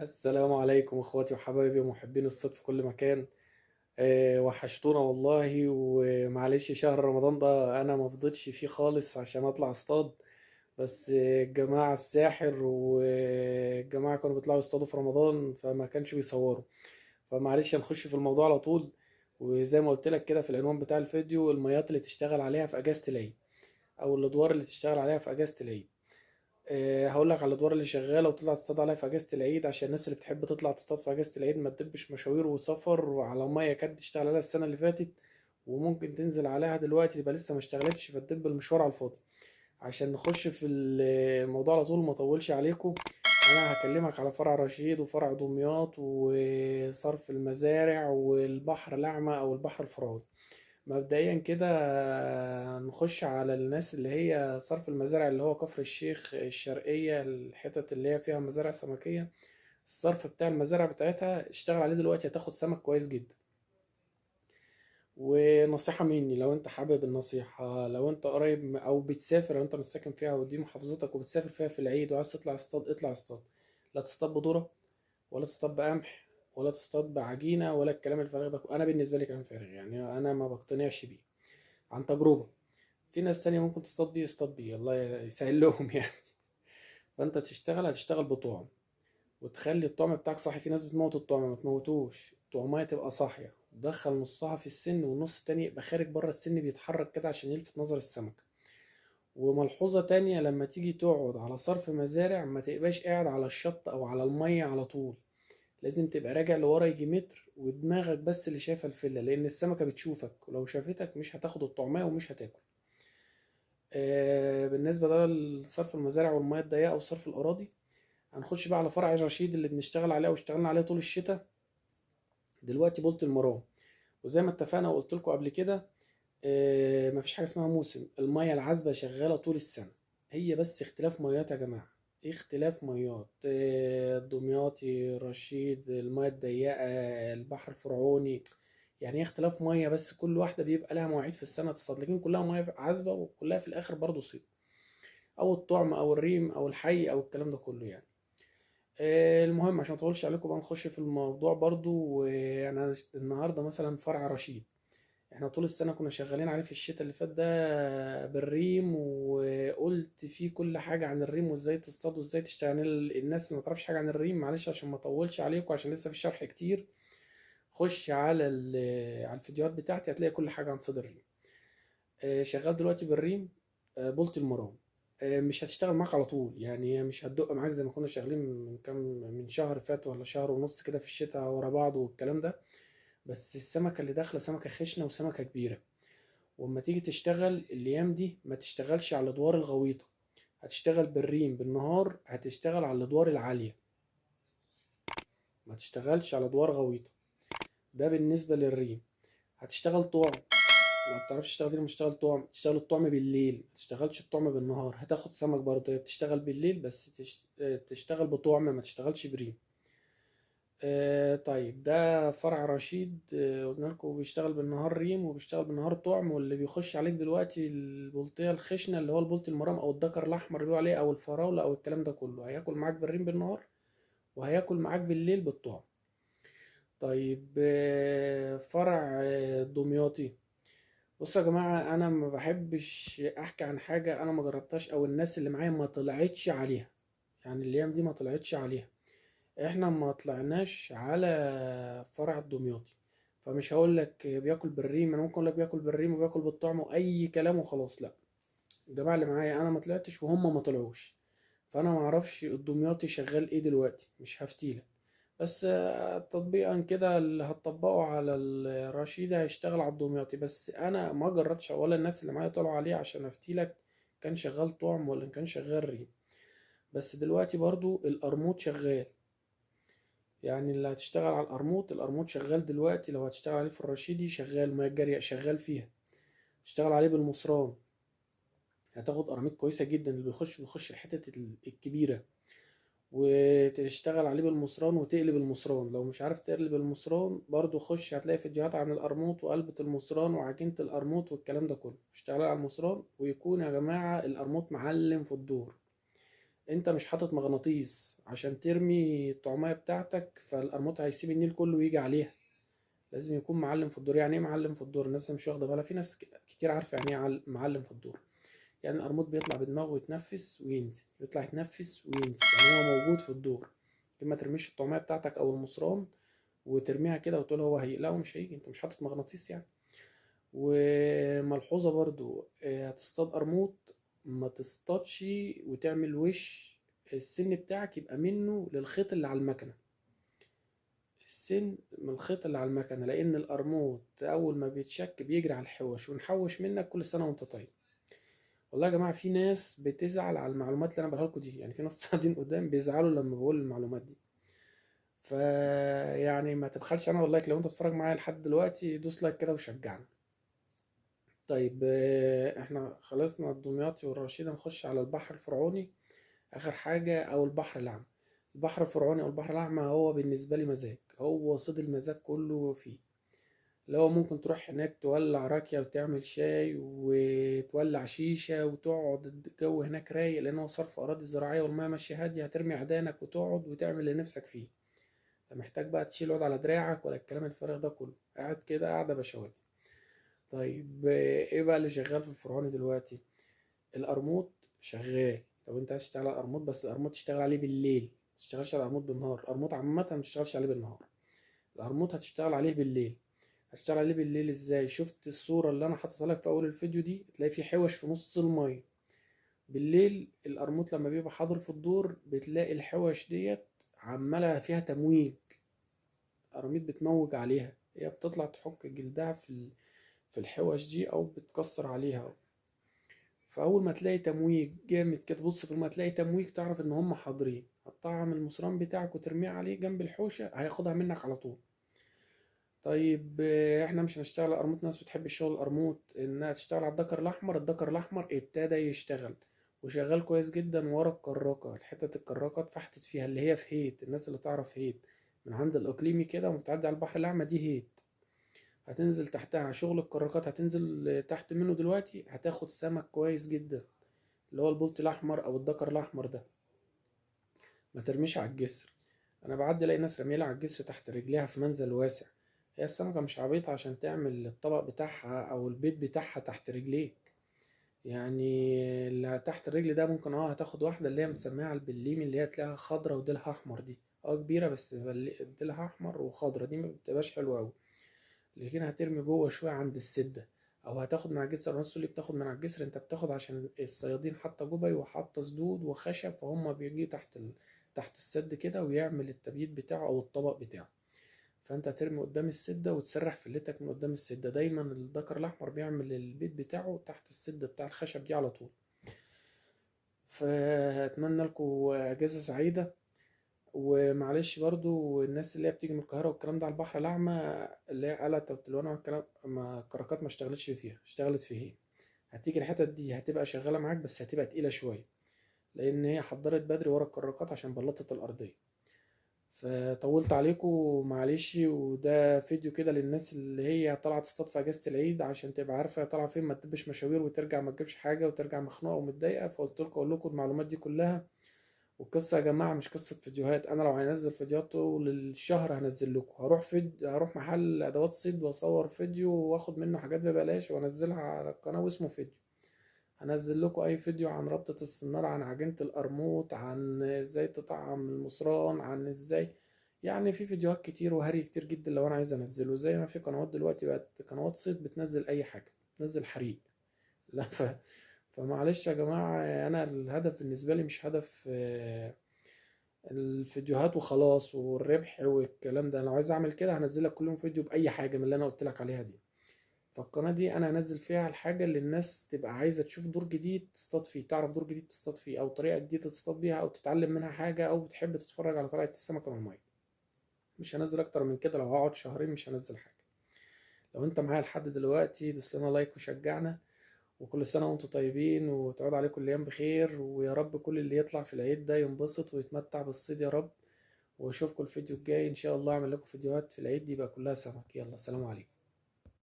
السلام عليكم اخواتي وحبايبي ومحبين الصيد في كل مكان. وحشتونا والله، ومعلش شهر رمضان ده انا ما فضيتش فيه خالص عشان اطلع اصطاد. بس الجماعة الساحر والجماعة كانوا بيطلعوا يصطادوا في رمضان فما كانش بيصوروا. فمعلش هنخش في الموضوع على طول. وزي ما قلت لك كده في العنوان بتاع الفيديو، الميات اللي تشتغل عليها في اجازة العيد او الادوار اللي تشتغل عليها في اجازة العيد. هقول لك على الادوار اللي شغاله وتطلع تصطاد عليها في اجازه العيد، عشان الناس اللي بتحب تطلع تصطاد في اجازه العيد ما تدبش مشاوير وسفر وعلى ميه كانت تشتغل عليها السنه اللي فاتت، وممكن تنزل عليها دلوقتي تبقى لسه ما اشتغلتش فتدب المشوار على الفاضي. عشان نخش في الموضوع على طول وما اطولش عليكم، انا هكلمك على فرع رشيد وفرع دمياط وصرف المزارع والبحر الاعمى او البحر الفرعوني. مبدئيا كده نخش على الناس اللي هي صرف المزارع، اللي هو كفر الشيخ الشرقية، الحتت اللي هي فيها مزارع سمكية. الصرف بتاع المزارع بتاعتها اشتغل عليه دلوقتي هتاخد سمك كويس جدا. ونصيحة مني لو انت حابب النصيحة، لو انت قريب او بتسافر، لو انت مش ساكن فيها ودي محافظتك وبتسافر فيها في العيد وعايز تطلع اصطاد، اطلع اصطاد. لا تصطاد بذرة، ولا تصطاد بقمح، ولا تصطاد بعجينة، ولا الكلام الفارغ ده. انا بالنسبة لي كلام فارغ، يعني انا ما بقتنعش بيه عن تجربة. في ناس تانية ممكن تصطاد بيه، اصطاد بيه الله يسهل لهم يعني. فانت هتشتغل بطعم، وتخلي الطعم بتاعك صاحي. في ناس بتموت الطعم، ما تموتوش، طعمها تبقى صاحية، تدخل نصها في السن والنص التاني يبقى خارج بره السن بيتحرك كده عشان يلفت نظر السمك. وملحوظة تانية، لما تيجي تقعد على صرف مزارع ما تبقاش قاعد على الشط او على المية على طول. لازم تبقى راجع لورا يجي متر ودماغك بس اللي شايفة الفلة، لان السمكة بتشوفك، ولو شافتك مش هتاخد الطعمية ومش هتاكل. بالنسبة ده لصرف المزارع والمياه الضيقة أو صرف الأراضي. هنخش بقى على فرع رشيد اللي بنشتغل عليه واشتغلنا عليه طول الشتاء. دلوقتي بولت المرام. وزي ما اتفقنا وقلت لكم قبل كده، مفيش حاجة اسمها موسم، المياه العذبة شغالة طول السنة. هي بس اختلاف ميات يا جماعة، اختلاف ميات. دمياطي، رشيد، المياه الضيقة، البحر الفرعوني. يعني ايه اختلاف مية بس، كل واحدة بيبقى لها مواعيد في السنة تصطاد، لكن كلها مياه عذبة وكلها في الآخر برضه صيد، او الطعم او الريم او الحي او الكلام ده كله يعني. المهم عشان ما اطولش عليكم بقى نخش في الموضوع برضو. يعني أنا النهارده مثلا فرع رشيد، احنا طول السنه كنا شغالين عليه في الشتاء اللي فات ده بالريم، وقلت فيه كل حاجه عن الريم وازاي تصطاد وازاي تشتغل. يعني الناس اللي ما تعرفش حاجه عن الريم، معلش عشان ما اطولش عليكم عشان لسه في شرح كتير، خش على على الفيديوهات بتاعتي هتلاقي كل حاجه عن صيد الريم. شغال دلوقتي بالريم. بولت المرام. مش هتشتغل معاك على طول، يعني هي مش هتدق معاك زي ما كنا شغالين من كام، من شهر فات ولا شهر ونص كده في الشتاء ورا بعض والكلام ده. بس السمكة اللي داخلة سمكة خشنة وسمكة كبيرة. واما تيجي تشتغل الايام دي ما تشتغلش على الادوار الغويطة، هتشتغل بالريم بالنهار، هتشتغل على الادوار العالية، ما تشتغلش على ادوار غويطة. ده بالنسبة للريم. هتشتغل طوع، ما بتعرفش تشتغل فين، مش تشتغل طعم، تشتغل الطعم بالليل، ما تشتغلش الطعم بالنهار، هتاخد سمك برضه. هي بتشتغل بالليل بس تشتغل بطعم، ما تشتغلش بريم. طيب ده فرع رشيد. قلنا لكم بيشتغل بالنهار ريم وبيشتغل بالنهار طعم. واللي بيخش عليك دلوقتي البلطية الخشنة اللي هو البلط المرام او الدكر الاحمر اللي بيقولوا عليه او الفراولة او الكلام ده كله، هياكل معاك بالريم بالنهار وهياكل معاك بالليل بالطعم. طيب فرع دمياطي. بصوا يا جماعة، أنا ما بحبش أحكي عن حاجة أنا ما جربتهاش أو الناس اللي معايا ما طلعتش عليها. يعني الأيام دي ما طلعتش عليها. إحنا ما طلعناش على فرع الدمياطي، فمش هقول لك بياكل بالريم. أنا ممكن أقول لك بياكل بالريم وبياكل بالطعم وأي كلام وخلاص، لأ. الجماعة اللي معايا أنا ما طلعتش وهم ما طلعوش، فأنا ما أعرفش الدمياطي شغال إيه دلوقتي، مش هفتيلك. بس تطبيقا كده اللي هتطبقه على الرشيد هيشتغل على الدمياطي. بس انا ما جربتش ولا الناس اللي معايا طلعوا عليه عشان افتيلك كان شغال طعم ولا كان شغال ريم. بس دلوقتي برضو القرموط شغال. يعني اللي هتشتغل على القرموط، القرموط شغال دلوقتي. لو هتشتغل عليه في الرشيدي شغال، ميه الجارية شغال فيها. تشتغل عليه بالمصران هتاخد قراميط كويسة جدا. اللي بيخش الحتت الكبيرة. وتشتغل عليه بالمصران وتقلب المصران. لو مش عارف تقلب المصران برضو خش هتلاقي فيديوهات عن القرموط وقلبة المصران وعجينة القرموط والكلام ده كله. اشتغل على المصران ويكون يا جماعة القرموط معلم في الدور. انت مش حاطط مغناطيس عشان ترمي الطعمية بتاعتك فالقرموط هيسيب النيل كله ويجي عليها. لازم يكون معلم في الدور. يعني ايه معلم في الدور؟ الناس مش واخده بالها. في ناس كتير عارفه يعني ايه معلم في الدور. يعني القرموط بيطلع بدماغه ويتنفس وينزل، يطلع يتنفس وينزل، يعني هو موجود في الدور. ما ترميش الطعمية بتاعتك او المصران وترميها كده وتقول هو هيجي. لا، هو مش هيجي، انت مش حاطط مغناطيس يعني. وملحوظة برضو، هتصطاد قرموط ما تصطادش وتعمل وش السن بتاعك يبقى منه للخيط اللي على المكنة. السن من الخيط اللي على المكنة، لأن القرموط أول ما بيتشك بيجري على الحوش ونحوش منك. كل سنة وأنت طيب. والله يا جماعة في ناس بتزعل على المعلومات اللي أنا بقولها لكم دي. يعني في ناس قاعدين قدام بيزعلوا لما بقول المعلومات دي. يعني ما تبخلش أنا والله. لو أنت بتتفرج معايا لحد دلوقتي دوس لايك كده وشجعني. طيب، احنا خلصنا الدمياطي والرشيدة، نخش على البحر الفرعوني آخر حاجة، أو البحر الأعمى. البحر الفرعوني أو البحر الأعمى هو بالنسبة لي مزاج، هو صيد المزاج كله فيه. اللي هو ممكن تروح هناك تولع راكية وتعمل شاي وتولع شيشة وتقعد، الجو هناك رايق لأن هو صرف أراضي زراعية والمياه ماشية هادية. هترمي عدانك وتقعد وتعمل اللي نفسك فيه. انت محتاج بقى تشيل عود على دراعك ولا الكلام الفارغ ده كله. قاعد كده قاعدة بشواتي. طيب، ايه بقى اللي شغال في الفرعوني دلوقتي؟ القرموط شغال. لو انت عايز تشتغل على القرموط، بس القرموط تشتغل عليه بالليل، ما تشتغلش على القرموط بالنهار. القرموط عامة ما تشتغلش عليه بالنهار. القرموط هتشتغل عليه بالليل. هتشتغل عليه بالليل ازاي؟ شفت الصورة اللي انا حاططها لك في اول الفيديو دي؟ تلاقي في حوش في نص المية. بالليل القرموط لما بيبقى حاضر في الدور بتلاقي الحوش ديت عمالة فيها تمويج. قراميط بتموج عليها، هي بتطلع تحك جلدها في الحوش دي او بتكسر عليها. فاول ما تلاقي تمويج جامد كده، بص في ما تلاقي تمويج تعرف ان هم حاضرين. هتطعم المصران بتاعك وترميه عليه جنب الحوشة هياخدها منك على طول. طيب، احنا مش هنشتغل على القرموط. ناس بتحب الشغل القرموط انها تشتغل على الدكر الاحمر. الدكر الاحمر ابتدى يشتغل وشغال كويس جدا ورا الكراكة. حتة الكراكة اتفحتت فيها، اللي هي في هيت. الناس اللي تعرف هيت من عند الاقليمي كده ومتعدي على البحر الاعمى، دي هيت. هتنزل تحتها شغل الكراكات، هتنزل تحت منه دلوقتي هتاخد سمك كويس جدا، اللي هو البلطي الاحمر او الدكر الاحمر ده. ما ترميش على الجسر. انا بعدي الاقي ناس رميلة على الجسر تحت رجليها في منزل واسع. هي السمكة مش عبيطة عشان تعمل الطبق بتاعها او البيت بتاعها تحت رجليك. يعني اللي تحت الرجل ده ممكن هتاخد واحدة اللي هي مسميها البليمي، اللي هي تلاقيها خضرة وديلها احمر دي. كبيرة بس ديلها احمر وخضرة، دي ما بتبقاش حلوة اوي. لكن هترمي جوه شوية عند السدة، او هتاخد من على الجسر. الناس اللي بتاخد من على الجسر انت بتاخد عشان الصيادين حاطة جبي وحاطة سدود وخشب، فهم بيجي تحت السد كده ويعمل التبييت بتاعه او الطبق بتاعه. فانت هترمي قدام السدة وتسرح فلتك من قدام السدة. دايما الذكر الاحمر بيعمل البيت بتاعه تحت السدة بتاع الخشب دي على طول. فاتمنى لكم اجازة سعيدة. ومعلش برضو الناس اللي هي بتيجي من القاهرة والكلام ده على البحر الأعمى، اللي هي قلعة وتلوانة والكلام، ما الكراكات ما اشتغلتش فيها، اشتغلت في هي. هتيجي الحتت دي هتبقى شغالة معاك بس هتبقى تقيلة شوية، لأن هي حضرت بدري ورا الكراكات عشان بلطت الأرضية. فطولت عليكم معلش. وده فيديو كده للناس اللي هي طالعة تصطاد في أجازة العيد عشان تبقى عارفة هي طالعة فين، ما تدبش مشاوير وترجع ما تجيبش حاجة وترجع مخنوقة ومتضايقة. فقلت لكم أقول لكم المعلومات دي كلها. والقصة يا جماعة مش قصة فيديوهات. أنا لو هنزل فيديوهات طول الشهر هنزل لكم. هروح محل أدوات صيد وأصور فيديو وآخد منه حاجات ببلاش وأنزلها على القناة واسمه فيديو. هنزل لكم أي فيديو عن ربطة السنارة، عن عجينة القرموط، عن إزاي تطعم المصران، عن إزاي. يعني في فيديوهات كتير وهري كتير جدا لو أنا عايز أنزله. زي ما في قنوات دلوقتي بقت قنوات صيد بتنزل أي حاجة، تنزل حريق. لا فمعلش يا جماعة. أنا الهدف بالنسبة لي مش هدف الفيديوهات وخلاص والربح والكلام ده. لو عايز اعمل كده هنزل لك كل يوم فيديو باي حاجه من اللي انا قلت لك عليها دي. فالقناه دي انا هنزل فيها الحاجه اللي الناس تبقى عايزه تشوف دور جديد تصطاد فيه، تعرف دور جديد تصطاد فيه او طريقه جديده تصطاد بيها او تتعلم منها حاجه او بتحب تتفرج على طريقه السمكه من الميه. مش هنزل اكتر من كده. لو هقعد شهرين مش هنزل حاجه. لو انت معايا لحد دلوقتي دوس لنا لايك وشجعنا. وكل سنه وانتم طيبين وتعود عليكم الايام بخير. ويا رب كل اللي يطلع في العيد ده ينبسط ويتمتع بالصيد يا رب. واشوفكم الفيديو الجاي ان شاء الله. اعمل لكم فيديوهات في العيد دي بقى كلها سمك. يلا، سلام عليكم.